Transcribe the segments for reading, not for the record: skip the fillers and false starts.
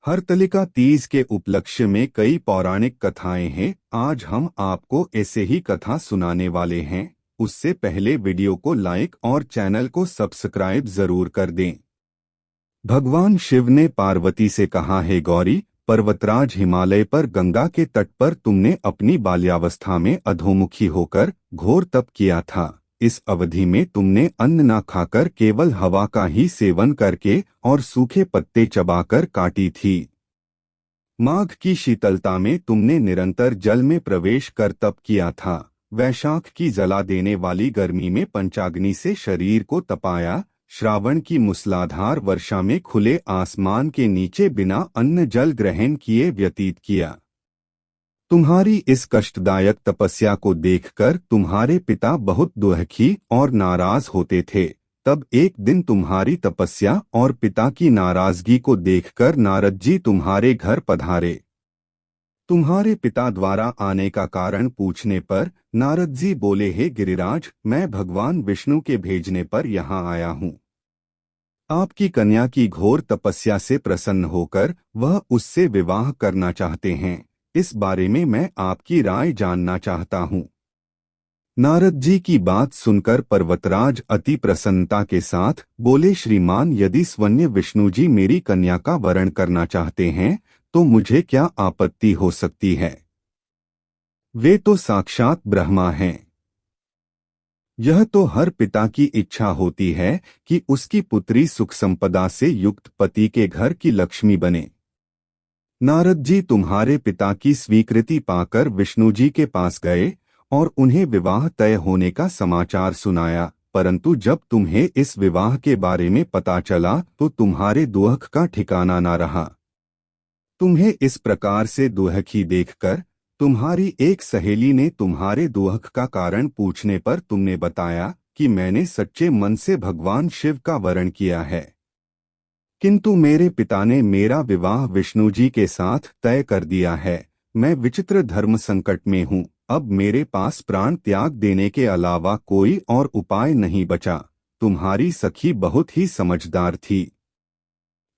हरतालिका तीज के उपलक्ष्य में कई पौराणिक कथाएं हैं। आज हम आपको ऐसे ही कथा सुनाने वाले हैं। उससे पहले वीडियो को लाइक और चैनल को सब्सक्राइब जरूर कर दें। भगवान शिव ने पार्वती से कहा, है गौरी, पर्वतराज हिमालय पर गंगा के तट पर तुमने अपनी बाल्यावस्था में अधोमुखी होकर घोर तप किया था। इस अवधि में तुमने अन्न न खाकर केवल हवा का ही सेवन करके और सूखे पत्ते चबाकर काटी थी। माघ की शीतलता में तुमने निरंतर जल में प्रवेश कर तप किया था। वैशाख की जला देने वाली गर्मी में पंचाग्नि से शरीर को तपाया। श्रावण की मूसलाधार वर्षा में खुले आसमान के नीचे बिना अन्न जल ग्रहण किए व्यतीत किया। तुम्हारी इस कष्टदायक तपस्या को देखकर तुम्हारे पिता बहुत दुखी और नाराज होते थे। तब एक दिन तुम्हारी तपस्या और पिता की नाराजगी को देखकर नारद जी तुम्हारे घर पधारे। तुम्हारे पिता द्वारा आने का कारण पूछने पर नारद जी बोले, हे गिरिराज, मैं भगवान विष्णु के भेजने पर यहाँ आया हूँ। आपकी कन्या की घोर तपस्या से प्रसन्न होकर वह उससे विवाह करना चाहते हैं। इस बारे में मैं आपकी राय जानना चाहता हूँ। नारद जी की बात सुनकर पर्वतराज अति प्रसन्नता के साथ बोले, श्रीमान, यदि स्वयं विष्णु जी मेरी कन्या का वरण करना चाहते हैं तो मुझे क्या आपत्ति हो सकती है। वे तो साक्षात ब्रह्मा हैं। यह तो हर पिता की इच्छा होती है कि उसकी पुत्री सुख संपदा से युक्त पति के घर की लक्ष्मी बने। नारद जी तुम्हारे पिता की स्वीकृति पाकर विष्णु जी के पास गए और उन्हें विवाह तय होने का समाचार सुनाया। परंतु जब तुम्हें इस विवाह के बारे में पता चला तो तुम्हारे दुख का ठिकाना न रहा। तुम्हें इस प्रकार से दुखी देखकर तुम्हारी एक सहेली ने तुम्हारे दुख का कारण पूछने पर तुमने बताया कि मैंने सच्चे मन से भगवान शिव का वरण किया है, किंतु मेरे पिता ने मेरा विवाह विष्णु जी के साथ तय कर दिया है। मैं विचित्र धर्म संकट में हूँ। अब मेरे पास प्राण त्याग देने के अलावा कोई और उपाय नहीं बचा। तुम्हारी सखी बहुत ही समझदार थी।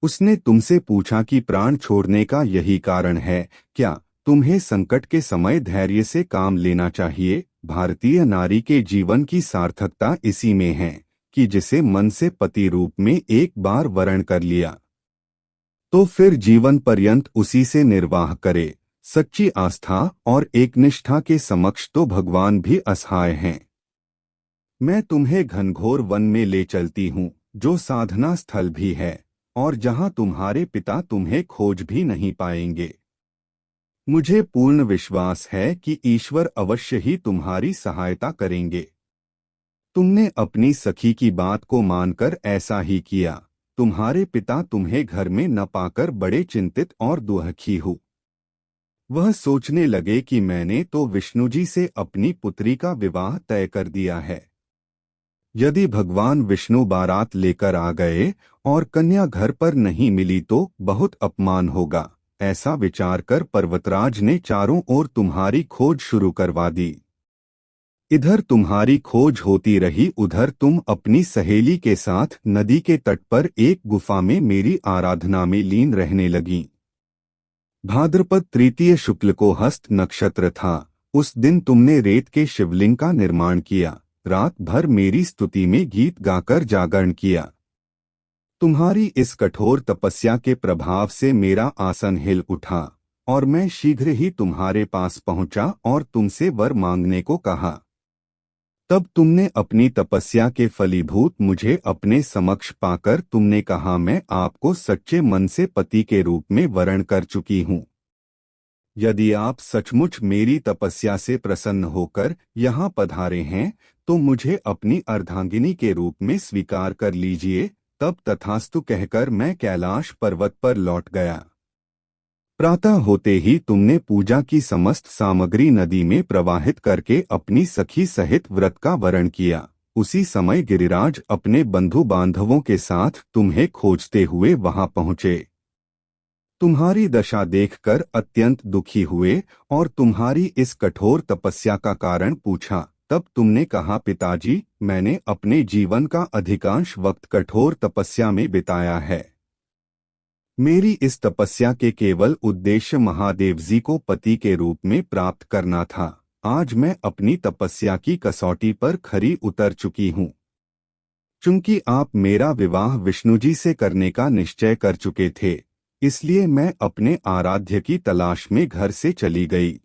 उसने तुमसे पूछा कि प्राण छोड़ने का यही कारण है क्या? तुम्हें संकट के समय धैर्य से काम लेना चाहिए। भारतीय नारी के जीवन की सार्थकता इसी में है कि जिसे मन से पति रूप में एक बार वरण कर लिया तो फिर जीवन पर्यंत उसी से निर्वाह करे। सच्ची आस्था और एकनिष्ठा के समक्ष तो भगवान भी असहाय हैं। मैं तुम्हें घनघोर वन में ले चलती हूँ, जो साधना स्थल भी है और जहाँ तुम्हारे पिता तुम्हें खोज भी नहीं पाएंगे। मुझे पूर्ण विश्वास है कि ईश्वर अवश्य ही तुम्हारी सहायता करेंगे। तुमने अपनी सखी की बात को मानकर ऐसा ही किया। तुम्हारे पिता तुम्हें घर में न पाकर बड़े चिंतित और दुखी हो। वह सोचने लगे कि मैंने तो विष्णु जी से अपनी पुत्री का विवाह तय कर दिया है। यदि भगवान विष्णु बारात लेकर आ गए और कन्या घर पर नहीं मिली तो बहुत अपमान होगा। ऐसा विचार कर पर्वतराज ने चारों ओर तुम्हारी खोज शुरू करवा दी। इधर तुम्हारी खोज होती रही, उधर तुम अपनी सहेली के साथ नदी के तट पर एक गुफा में मेरी आराधना में लीन रहने लगीं। भाद्रपद तृतीय शुक्ल को हस्त नक्षत्र था। उस दिन तुमने रेत के शिवलिंग का निर्माण किया। रात भर मेरी स्तुति में गीत गाकर जागरण किया। तुम्हारी इस कठोर तपस्या के प्रभाव से मेरा आसन हिल उठा और मैं शीघ्र ही तुम्हारे पास पहुंचा और तुमसे वर मांगने को कहा। तब तुमने अपनी तपस्या के फलीभूत मुझे अपने समक्ष पाकर तुमने कहा, मैं आपको सच्चे मन से पति के रूप में वरण कर चुकी हूँ। यदि आप सचमुच मेरी तपस्या से प्रसन्न होकर यहाँ पधारे हैं तो मुझे अपनी अर्धांगिनी के रूप में स्वीकार कर लीजिए। तब तथास्तु कहकर मैं कैलाश पर्वत पर लौट गया। प्रातः होते ही तुमने पूजा की समस्त सामग्री नदी में प्रवाहित करके अपनी सखी सहित व्रत का वरण किया। उसी समय गिरिराज अपने बंधु बांधवों के साथ तुम्हें खोजते हुए वहां पहुंचे। तुम्हारी दशा देखकर अत्यंत दुखी हुए और तुम्हारी इस कठोर तपस्या का कारण पूछा। तब तुमने कहा, पिताजी, मैंने अपने जीवन का अधिकांश वक्त कठोर तपस्या में बिताया है। मेरी इस तपस्या के केवल उद्देश्य महादेव जी को पति के रूप में प्राप्त करना था। आज मैं अपनी तपस्या की कसौटी पर खरी उतर चुकी हूँ। चूंकि आप मेरा विवाह विष्णु जी से करने का निश्चय कर चुके थे, इसलिए मैं अपने आराध्य की तलाश में घर से चली गई।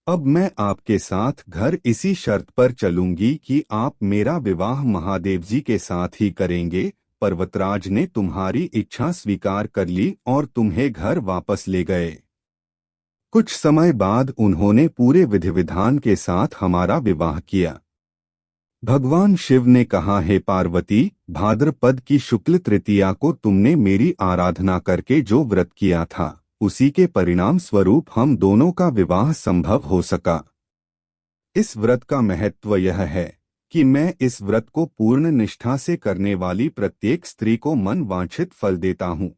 अब मैं आपके साथ घर इसी शर्त पर चलूंगी कि आप मेरा विवाह महादेव जी के साथ ही करेंगे। पर्वतराज ने तुम्हारी इच्छा स्वीकार कर ली और तुम्हें घर वापस ले गए। कुछ समय बाद उन्होंने पूरे विधि विधान के साथ हमारा विवाह किया। भगवान शिव ने कहा, हे पार्वती, भाद्रपद की शुक्ल तृतीया को तुमने मेरी आराधना करके जो व्रत किया था, उसी के परिणाम स्वरूप हम दोनों का विवाह संभव हो सका। इस व्रत का महत्व यह है कि मैं इस व्रत को पूर्ण निष्ठा से करने वाली प्रत्येक स्त्री को मन वांछित फल देता हूँ।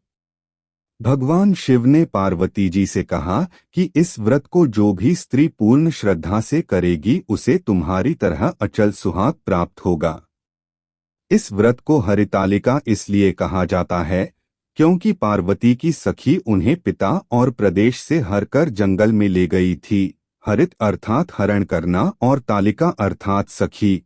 भगवान शिव ने पार्वती जी से कहा कि इस व्रत को जो भी स्त्री पूर्ण श्रद्धा से करेगी उसे तुम्हारी तरह अचल सुहाग प्राप्त होगा। इस व्रत को हरितालिका इसलिए कहा जाता है क्योंकि पार्वती की सखी उन्हें पिता और प्रदेश से हरकर जंगल में ले गई थी। हरित अर्थात हरण करना और तालिका अर्थात सखी।